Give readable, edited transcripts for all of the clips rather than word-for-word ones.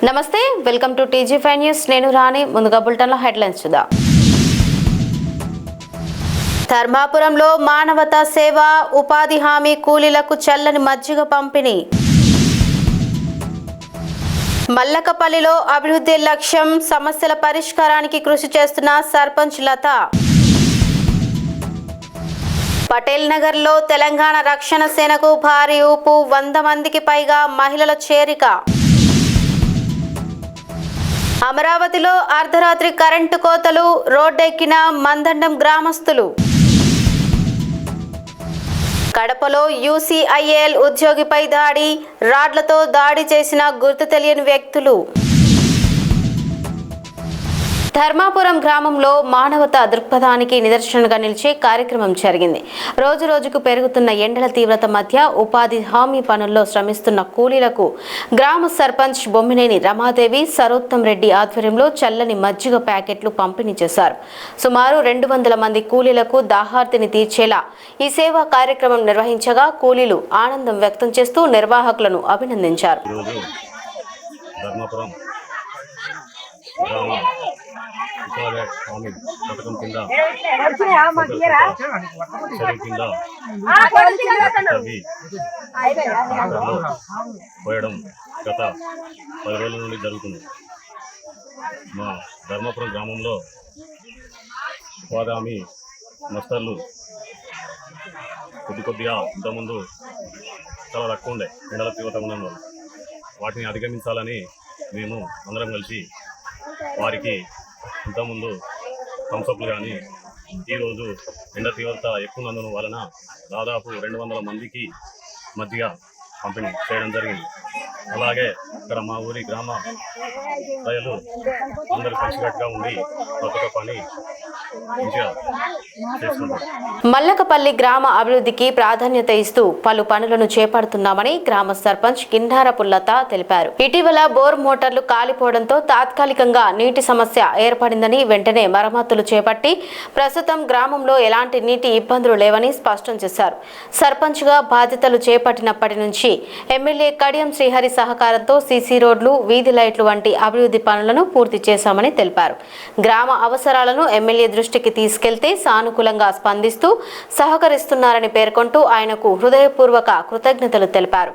నమస్తే, welcome to TG5 news. నేను రాణి. ముందుగా బులెటిన్లో హెడ్లైన్స్ చూద్దాం. ధర్మాపురంలో మానవతా సేవ, ఉపాధి హామీ కూలీలకు చల్లని మజ్జిగ పంపిణీ. మల్లకపల్లిలో అభివృద్ధి లక్ష్యం, సమస్యల పరిష్కారానికి కృషి చేస్తున్న సర్పంచ్ లత. పటేల్ నగర్లో తెలంగాణ రక్షణ సేనకు భారీ ఊపు, 100 మందికి పైగా మహిళల చేరిక. అమరావతిలో అర్ధరాత్రి కరెంటు కోతలు, రోడ్డెక్కిన మందండం గ్రామస్తులు. కడపలో UCIL ఉద్యోగిపై దాడి, రాడ్లతో దాడి చేసిన గుర్తు తెలియని వ్యక్తులు. ధర్మాపురం గ్రామంలో మానవతా దృక్పథానికి నిదర్శనంగా నిలిచే కార్యక్రమం జరిగింది. రోజు రోజుకు పెరుగుతున్న ఎండల తీవ్రత మధ్య ఉపాధి హామీ పనుల్లో శ్రమిస్తున్న కూలీలకు గ్రామ సర్పంచ్ బొమ్మినేని రమాదేవి, సరోత్తం రెడ్డి ఆధ్వర్యంలో చల్లని మజ్జిగ ప్యాకెట్లు పంపిణీ చేశారు. సుమారు 200 మంది కూలీలకు దాహార్తిని తీర్చేలా ఈ సేవా కార్యక్రమం నిర్వహించగా కూలీలు ఆనందం వ్యక్తం చేస్తూ నిర్వాహకులను అభినందించారు. పథకం కింద పోయడం గత 10 రోజుల నుండి జరుగుతుంది. మా ధర్మాపురం గ్రామంలో ఉపాధి హామీ మస్తర్లు కొద్దిగా ఇంతకుముందు చాలా తక్కువ ఉండే ఎండల తీవ్రత ఉండడం, వాటిని అధిగమించాలని మేము అందరం కలిసి వారికి ఇంతకుముందు థమ్సప్లు కానీ ఈరోజు ఎండ తీవ్రత ఎక్కువ వలన దాదాపు 200 మందికి మధ్య పంపిణీ చేయడం జరిగింది. అలాగే ఇక్కడ మా ఊరి గ్రామ ప్రజలు అందరూ కలిసికట్టుగా ఉండి ప్రతి పని మంచిగా చేసుకుంటారు. మల్లకపల్లి గ్రామ అభివృద్ధికి ప్రాధాన్యత ఇస్తూ పలు పనులను చేపడుతున్నామని గ్రామ సర్పంచ్ కిండారపు లత తెలిపారు. ఇటీవల బోర్ మోటార్లు కాలిపోవడంతో తాత్కాలికంగా నీటి సమస్య ఏర్పడిందని, వెంటనే మరమ్మతులు చేపట్టి ప్రస్తుతం గ్రామంలో ఎలాంటి నీటి ఇబ్బందులు లేవని స్పష్టం చేశారు. సర్పంచ్ గా బాధ్యతలు చేపట్టినప్పటి నుంచి ఎమ్మెల్యే కడియం శ్రీహరి సహకారంతో సీసీ రోడ్లు, వీధి లైట్లు వంటి అభివృద్ధి పనులను పూర్తి చేశామని తెలిపారు. గ్రామ అవసరాలను ఎమ్మెల్యే దృష్టికి తీసుకెళ్తే సానుకూలంగా స్పందిస్తూ సహకరిస్తున్నారని పేర్కొంటూ ఆయనకు హృదయపూర్వక కృతజ్ఞతలు తెలిపారు.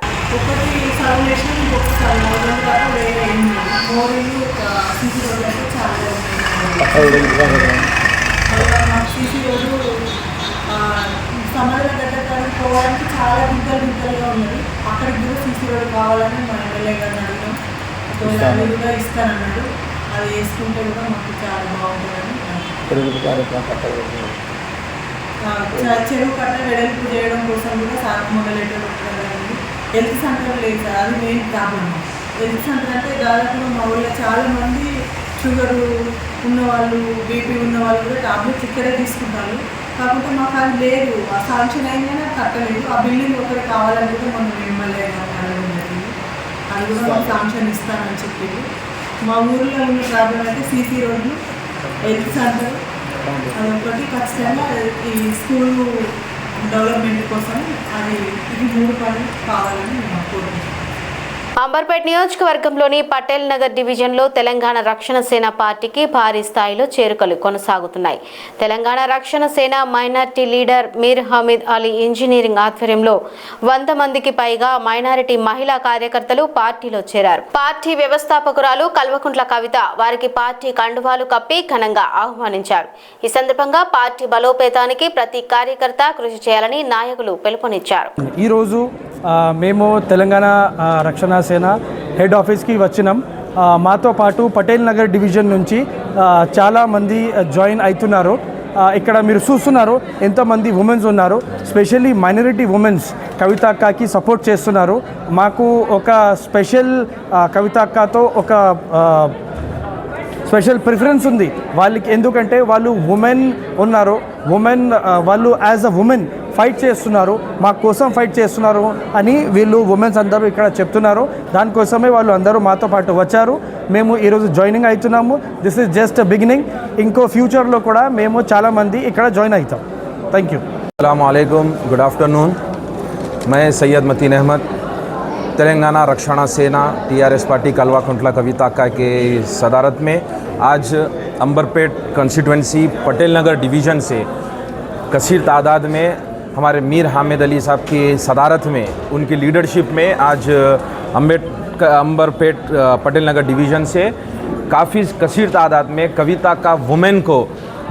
సమాధాన దగ్గర పోవడానికి చాలా వింతలుగా ఉన్నది. అక్కడికి కూడా సీసీ రోడ్ కావాలని మా ఎమ్మెల్యే గారిని అడిగినాం. అది కూడా ఇస్తానన్నాడు. అది వేసుకుంటే కూడా మాకు చాలా బాగుంటుందని. చెరువు కట్ట వెడల్పు చేయడం కోసం కూడా సార్ మొదలెట్టడం జరిగింది. హెల్త్ సెంటర్ లేదు సార్, అది మెయిన్ ప్రాబ్లమ్. హెల్త్ సెంటర్ అంటే దాదాపు మా ఊళ్ళో చాలామంది షుగరు ఉన్నవాళ్ళు, బీపీ ఉన్నవాళ్ళు కూడా టాబ్లెట్స్ ఇక్కడే తీసుకుంటారు. కాకపోతే మాకు అది లేదు, ఆ శాంక్షన్ అయినా కట్టలేదు. ఆ బిల్డింగ్ ఒకటి కావాలని కూడా మనం ఎమ్మెల్యే అడగడం జరిగింది. అది కూడా మాకు శాంక్షన్ ఇస్తానని చెప్పింది. మా ఊళ్ళో ఉన్న ప్రాబ్లం అయితే సీసీ రోడ్లు, హెల్త్ సెంటర్, అదొకటి ఖచ్చితంగా ఈ స్కూల్ డెవలప్మెంట్ కోసం అది ఇది 3 పనులు కావాలని మేము కోరుకుంటున్నాం. అంబర్పేట్ నియోజకవర్గంలోని పటేల్ నగర్ డివిజన్లో తెలంగాణ రక్షణ సేన పార్టీకి భారీ స్థాయిలో చేరికలు కొనసాగుతున్నాయి. తెలంగాణ రక్షణ సేన మైనార్టీ లీడర్ మీర్ హమీద్ అలీ ఇంజనీరింగ్ ఆధ్వర్యంలో 100 మందికి పైగా మైనారిటీ మహిళా కార్యకర్తలు పార్టీలో చేరారు. పార్టీ వ్యవస్థాపకురాలు కల్వకుంట్ల కవిత వారికి పార్టీ కండువాలు కప్పి ఘనంగా ఆహ్వానించారు. ఈ సందర్భంగా పార్టీ బలోపేతానికి ప్రతి కార్యకర్త కృషి చేయాలని నాయకులు పిలుపునిచ్చారు. ఈరోజు మేము తెలంగాణ రక్షణ సేన హెడ్ ఆఫీస్కి వచ్చినాం. మాతో పాటు పటేల్ నగర్ డివిజన్ నుంచి చాలామంది జాయిన్ అవుతున్నారు. ఇక్కడ మీరు చూస్తున్నారు ఎంతమంది ఉమెన్స్ ఉన్నారు. స్పెషల్లీ మైనారిటీ ఉమెన్స్ కవిత అక్కకి సపోర్ట్ చేస్తున్నారు. మాకు ఒక స్పెషల్ కవిత అక్కతో ఒక స్పెషల్ ప్రిఫరెన్స్ ఉంది వాళ్ళకి. ఎందుకంటే వాళ్ళు ఉమెన్ ఉన్నారు, వాళ్ళు యాజ్ అ ఉమెన్ ఫైట్ చేస్తున్నారు, మా కోసం ఫైట్ చేస్తున్నారు అని వీళ్ళు ఉమెన్స్ అందరూ ఇక్కడ చెప్తున్నారు. దానికోసమే వాళ్ళు అందరూ మాతో పాటు వచ్చారు. మేము ఈరోజు జాయినింగ్ అవుతున్నాము. This is just beginning. ఇంకో ఫ్యూచర్లో కూడా మేము చాలామంది ఇక్కడ జాయిన్ అవుతాం. Thank you. अस्सलाम वालेकुम, गुड आफ्टरनून। मैं सैयद मतीन अहमद तेलंगाना रक्षणा सेना टीआरएस पार्टी कलवाकुंटला कविताका के सदारत में आज अंबरपेट कंस्टिट्यूंसी पटेल नगर डिवीज़न से कसीर तादाद में हमारे मीर हामिद अली साहब की सदारत में उनकी लीडरशिप में आज अंबरपेट पटेल नगर डिवीज़न से काफ़ी कसीर तादाद में कविता का वुमेन को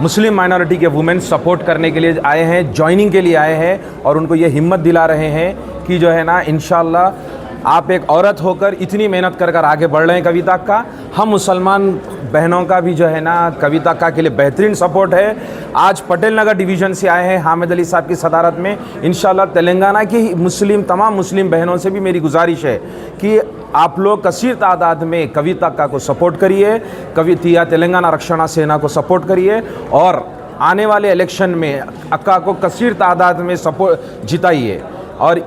मुस्लिम माइनॉरिटी के वुमेन सपोर्ट करने के लिए आए हैं, जॉइनिंग के लिए आए हैं और उनको ये हिम्मत दिला रहे हैं कि जो है ना इंशाल्लाह आप एक औरत होकर इतनी मेहनत कर कर आगे बढ़ रहे हैं कविता का। हम मुसलमान बहनों का भी जो है ना कविता का के लिए बेहतरीन सपोर्ट है। आज पटेल नगर डिवीज़न से आए हैं हामिद अली साहब की सदारत में। इंशाल्लाह तेलंगाना की तमाम मुस्लिम बहनों से भी मेरी गुजारिश है कि आप लोग कसीर तादाद में कविता का को सपोर्ट करिए, कविता तेलंगाना रक्षणा सेना को सपोर्ट करिए और आने वाले इलेक्शन में अक्का को कसीर तादाद में सपोर्ट जिताइए। और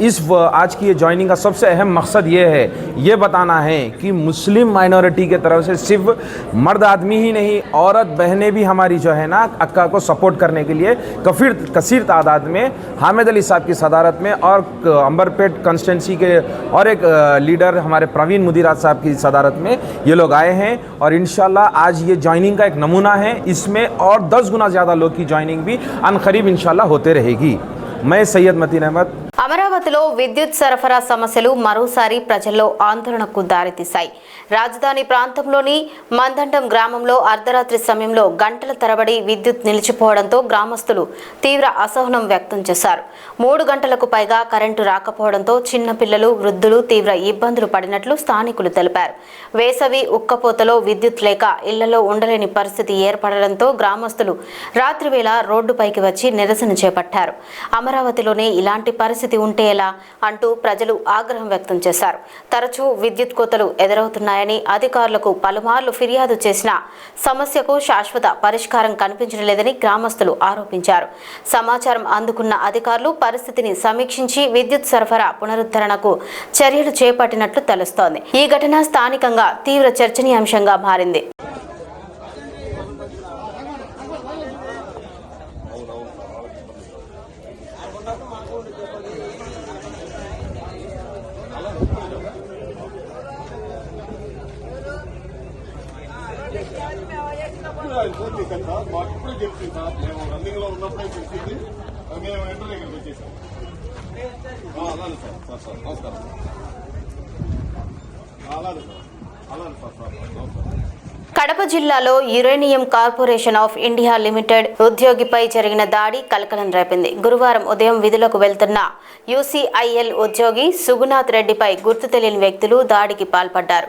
आज की ये ज्वाइनिंग का सबसे अहम मकसद ये है, ये बताना है कि मुस्लिम माइनॉरिटी के तरफ से सिर्फ मर्द आदमी ही नहीं, औरत बहनें भी हमारी जो है ना अक्का को सपोर्ट करने के लिए कसीर तादाद में हामिद अली साहब की सदारत में और अंबरपेट कंस्टिट्यूंसी के और एक लीडर हमारे प्रवीण मुदीराज साहब की सदारत में ये लोग आए हैं। और इंशाल्लाह आज ये ज्वाइनिंग का एक नमूना है, इसमें और 10 गुना ज़्यादा लोग की ज्वाइनिंग भी अनकरीब इंशाल्लाह होते रहेगी। मैं सैयद मतीन अहमद। అమరావతిలో విద్యుత్ సరఫరా సమస్యలు మరోసారి ప్రజల్లో ఆందోళనకు దారితీశాయి. రాజధాని ప్రాంతంలోని మందండం గ్రామంలో అర్ధరాత్రి సమయంలో గంటల తరబడి విద్యుత్ నిలిచిపోవడంతో గ్రామస్తులు తీవ్ర అసహనం వ్యక్తం చేశారు. 3 గంటలకు పైగా కరెంటు రాకపోవడంతో చిన్నపిల్లలు, వృద్ధులు తీవ్ర ఇబ్బందులు పడినట్లు స్థానికులు తెలిపారు. వేసవి ఉక్కపోతలో విద్యుత్ లేక ఇళ్లలో ఉండలేని పరిస్థితి ఏర్పడడంతో గ్రామస్తులు రాత్రివేళ రోడ్డుపైకి వచ్చి నిరసన చేపట్టారు. అమరావతిలోనే ఇలాంటి పరిస్థితి ఉంటే ఎలా అంటూ ప్రజలు ఆగ్రహం వ్యక్తం చేశారు. తరచూ విద్యుత్ కోతలు ఎదురవుతున్నాయని అధికారులకు పలుమార్లు ఫిర్యాదు చేసినా సమస్యకు శాశ్వత పరిష్కారం కనిపించడం లేదని గ్రామస్తులు ఆరోపించారు. సమాచారం అందుకున్న అధికారులు పరిస్థితిని సమీక్షించి విద్యుత్ సరఫరా పునరుద్ధరణకు చర్యలు చేపట్టినట్లు తెలుస్తోంది. ఈ ఘటన స్థానికంగా తీవ్ర చర్చనీయాంశంగా మారింది. మాకు చెప్తుంది సార్, మేము రన్నింగ్ లో ఉన్నప్పుడే చెప్పింది, మేము వెంటనే ఇక్కడికి వచ్చేసాం. అలానే సార్ సార్ నమస్కారం. అలానే సార్ నమస్కారం. కడప జిల్లాలో uranium corporation of India limited ఉద్యోగిపై జరిగిన దాడి కలకలం రేపింది. గురువారం ఉదయం విధులకు వెళ్తున్న యూసీఐఎల్ ఉద్యోగి సుగునాథ్ రెడ్డిపై గుర్తు తెలియని వ్యక్తులు దాడికి పాల్పడ్డారు.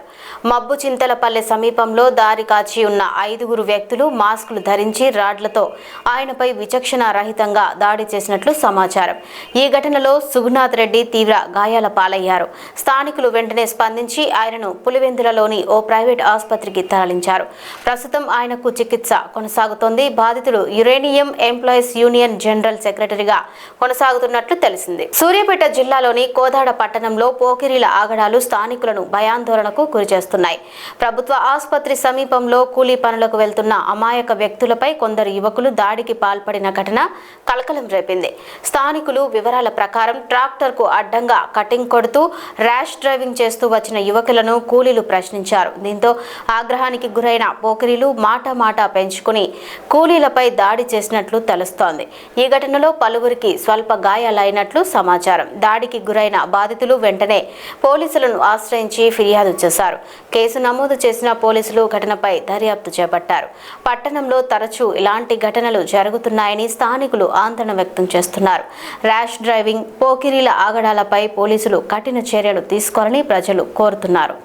మబ్బు చింతలపల్లె సమీపంలో దారి కాచి ఉన్న 5 వ్యక్తులు మాస్కులు ధరించి రాడ్లతో ఆయనపై విచక్షణ రహితంగా దాడి చేసినట్లు సమాచారం. ఈ ఘటనలో సుగునాథ్ రెడ్డి తీవ్ర గాయాల పాలయ్యారు. స్థానికులు వెంటనే స్పందించి ఆయనను పులివెందులలోని ఓ ప్రైవేట్ ఆసుపత్రికి తరలించారు. ప్రస్తుతం ఆయనకు చికిత్స కొనసాగుతోంది. బాధితుడు యురేనియం ఎంప్లాయీస్ యూనియన్ జనరల్ సెక్రటరీగా కొనసాగుతున్నట్లు తెలిసింది. సూర్యాపేట జిల్లాలోని కోదాడ పట్టణంలో పోకిరీల ఆగడాలు స్థానికులను భయాందోళనకు గురిచేస్తున్నాయి. ప్రభుత్వ ఆసుపత్రి సమీపంలో కూలీ పనులకు వెళ్తున్న అమాయక వ్యక్తులపై కొందరు యువకులు దాడికి పాల్పడిన ఘటన కలకలం రేపింది. స్థానికులు వివరాల ప్రకారం ట్రాక్టర్కు అడ్డంగా కటింగ్ కొడుతూ ర్యాష్ డ్రైవింగ్ చేస్తూ వచ్చిన యువకులను కూలీలు ప్రశ్నించారు. దీంతో ఆగ్రహానికి గురైన పోకిరీలు మాట పెంచుకుని కూలీలపై దాడి చేసినట్లు తెలుస్తోంది. ఈ ఘటనలో పలువురికి స్వల్ప గాయాలైనట్లు సమాచారం. దాడికి గురైన బాధితులు వెంటనే పోలీసులను ఆశ్రయించి ఫిర్యాదు చేశారు. కేసు నమోదు చేసిన పోలీసులు ఘటనపై దర్యాప్తు చేపట్టారు. పట్టణంలో తరచూ ఇలాంటి ఘటనలు జరుగుతున్నాయని స్థానికులు ఆందోళన వ్యక్తం చేస్తున్నారు. ర్యాష్ డ్రైవింగ్, పోకిరీల ఆగడాలపై పోలీసులు కఠిన చర్యలు తీసుకోవాలని ప్రజలు కోరుతున్నారు.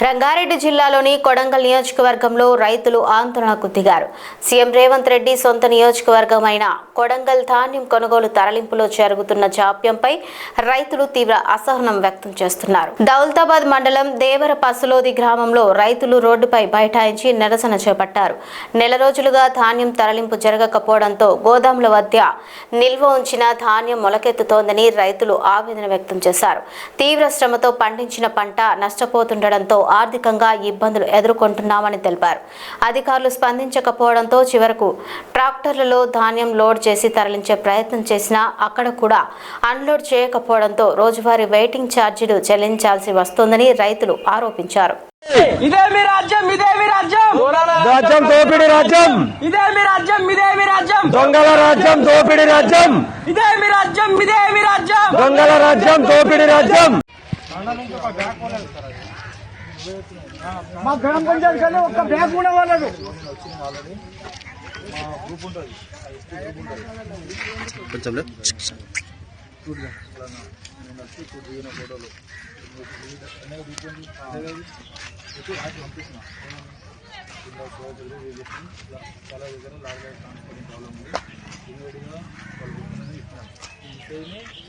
రంగారెడ్డి జిల్లాలోని కొడంగల్ నియోజకవర్గంలో రైతులు ఆందోళనకు దిగారు. సీఎం రేవంత్ రెడ్డి సొంత నియోజకవర్గమైన కొడంగల్ ధాన్యం కొనుగోలు తరలింపులో జరుగుతున్న జాప్యంపై రైతులు తీవ్ర అసహనం వ్యక్తం చేస్తున్నారు. దౌలతాబాద్ మండలం దేవర పసులోది గ్రామంలో రైతులు రోడ్డుపై బైఠాయించి నిరసన చేపట్టారు. నెల రోజులుగా ధాన్యం తరలింపు జరగకపోవడంతో గోదాముల వద్ద నిల్వ ఉంచిన ధాన్యం మొలకెత్తుతోందని రైతులు ఆవేదన వ్యక్తం చేశారు. తీవ్ర శ్రమతో పండించిన పంట నష్టపోతుండటంతో ఆర్థికంగా ఇబ్బందులు ఎదుర్కొంటున్నామని తెలిపారు. అధికారులు స్పందించకపోవడంతో చివరకు ట్రాక్టర్లలో ధాన్యం లోడ్ చేసి తరలించే ప్రయత్నం చేసినా అక్కడ కూడా అన్లోడ్ చేయకపోవడంతో రోజువారీ వెయిటింగ్ ఛార్జీలు చెల్లించాల్సి వస్తోందని రైతులు ఆరోపించారు. ఇదే మీ రాజ్యం, ఇదే మీ రాజ్యం, రాజ్యం దోపిడి రాజ్యం, ఇదే మీ రాజ్యం, ఇదే మీ రాజ్యం, దొంగల రాజ్యం దోపిడి రాజ్యం, ఇదే మీ రాజ్యం, ఇదే మీ రాజ్యం, దొంగల రాజ్యం దోపిడి రాజ్యం. మా గ్రామ పంచాయతీలో ఒక్క బ్యాగ్ కూడా వాళ్ళదు.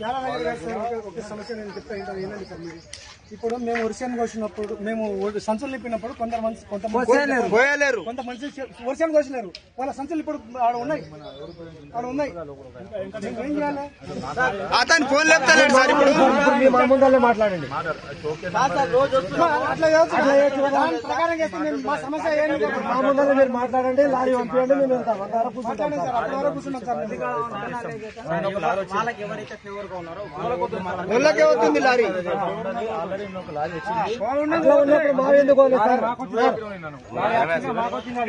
చాలా ఒక సమస్య నేను చెప్తా ఏంటంటే సార్, మీరు ఇప్పుడు మేము వర్షానికి వచ్చినప్పుడు మేము సంచులు నింపినప్పుడు కొంతమంది వర్షానికి వచ్చినారు, వాళ్ళ సంచులు ఇప్పుడు ఆడ ఉన్నాయి. ఏం చేయాలి? అతను ఫోన్ లేపుతలేడు సార్. ఇప్పుడు మా ముందరే మాట్లాడండి. ప్రకారం చేస్తే మా సమస్య ఏంటి? మా ముందరే మీరు మాట్లాడండి, లారీ పంపించండి, మేము వెళ్తాం. కూర్చున్నాం సార్. ఊళ్ళకే అవుతుంది లారీ.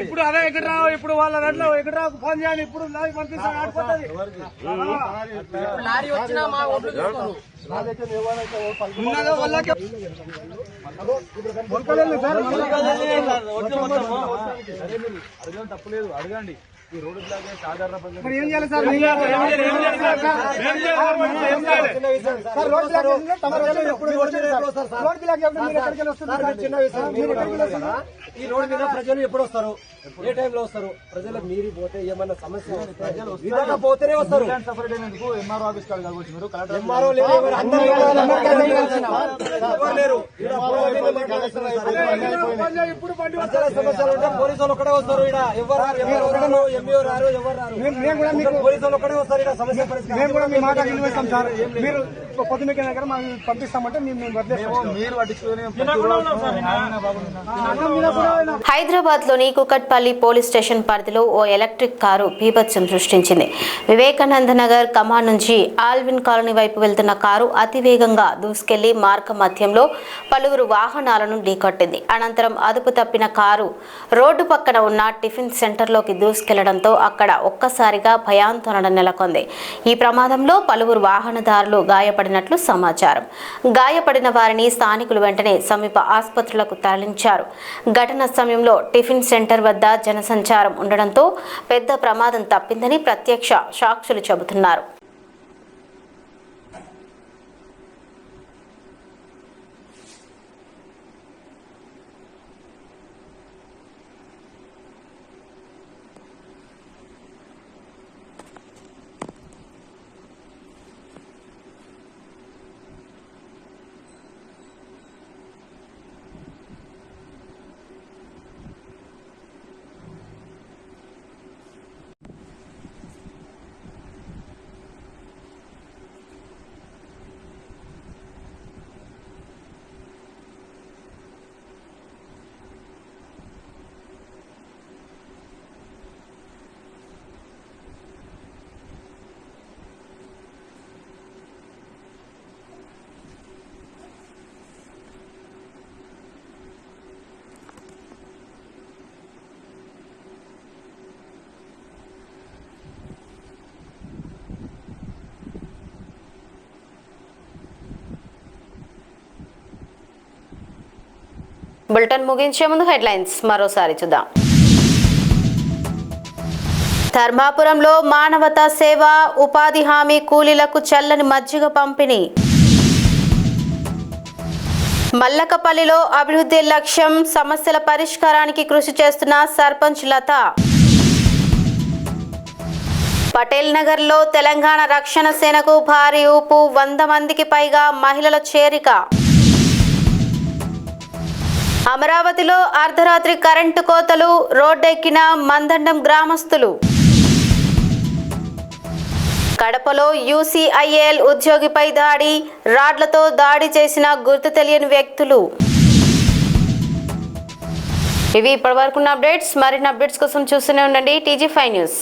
ఇప్పుడు అదే ఎక్కడ రావు, ఇప్పుడు వాళ్ళ దాంట్లో ఎక్కడ రావు ఫోన్ చేయాలి. ఇప్పుడు లారీ పంపిస్తాను ఆడిపోతుంది. తప్పులేదు, అడగండి. మరి ఏం చేయాలి సార్? ఈ రోడ్డు మీద ప్రజలు ఎప్పుడు వస్తారు? ఏ టైంలో వస్తారు? ప్రజలకు మీరి పోతే ఏమన్నా సమస్య పోతేనే వస్తారు. ఎంఆర్ఓ ఆఫీస్ కాదు కాబట్టి మీరు ఎంఆర్ఓ లేరు. ప్రజల సమస్యలు ఉంటే పోలీసు వాళ్ళు ఒక్కడే వస్తారు. ఇక్కడ ఎవరు ఎంఈఓ రారు, ఎవరు రారు. పోలీసు వాళ్ళు ఒక్కడే వస్తారు. ఇక్కడ సమస్య మేము కూడా మీ మాట వినిపిస్తాం సార్. మీరు పొద్దున్న దగ్గర మాకు పంపిస్తామంటే మేము మీరు పట్టించుకుని హైదరాబాద్ లోని కుకట్పల్లి పోలీస్ స్టేషన్ పరిధిలో ఓ ఎలక్ట్రిక్ కారు బీభత్సం సృష్టించింది. వివేకానంద నగర్ కమాన్ నుంచి ఆల్విన్ కాలనీ వైపు వెళ్తున్న కారు అతివేగంగా దూసుకెళ్లి మార్గ మధ్యంలో పలువురు వాహనాలను ఢీకొట్టింది. అనంతరం అదుపు తప్పిన కారు రోడ్డు పక్కన ఉన్న టిఫిన్ సెంటర్లోకి దూసుకెళ్లడంతో అక్కడ ఒక్కసారిగా భయాందోళన నెలకొంది. ఈ ప్రమాదంలో పలువురు వాహనదారులు గాయపడినట్లు సమాచారం. గాయపడిన వారిని స్థానికులు వెంటనే సమీప ఆసుపత్రులకు తరలించారు. ఘటన సమయంలో టిఫిన్ సెంటర్ వద్ద జనసంచారం ఉండడంతో పెద్ద ప్రమాదం తప్పిందని ప్రత్యక్ష సాక్షులు చెబుతున్నారు. బులెటిన్ ముగించే ముందు హెడ్లైన్స్ మరోసారి చూద్దాం. ధర్మాపురంలో మానవతా సేవ, ఉపాధి హామీ కూలీలకు చల్లని మజ్జిగ పంపిణీ. మల్లకపల్లిలో అభివృద్ధి లక్ష్యం, సమస్యల పరిష్కారానికి కృషి చేస్తున్న సర్పంచ్ లత. పటేల్ నగర్లో తెలంగాణ రక్షణ సేనకు భారీ ఊపు, 100 మందికి పైగా మహిళల చేరిక. అమరావతిలో అర్ధరాత్రి కరెంటు కోతలు, రోడ్డెక్కిన మందండం గ్రామస్తులు. కడపలో UCIL ఉద్యోగిపై దాడి, రాడ్లతో దాడి చేసిన గుర్తు తెలియని వ్యక్తులు. ఇవి ఇప్పటివరకున్న అప్డేట్స్. మరిన్ని అప్డేట్స్ కోసం చూస్తూనే ఉండండి TG5 న్యూస్.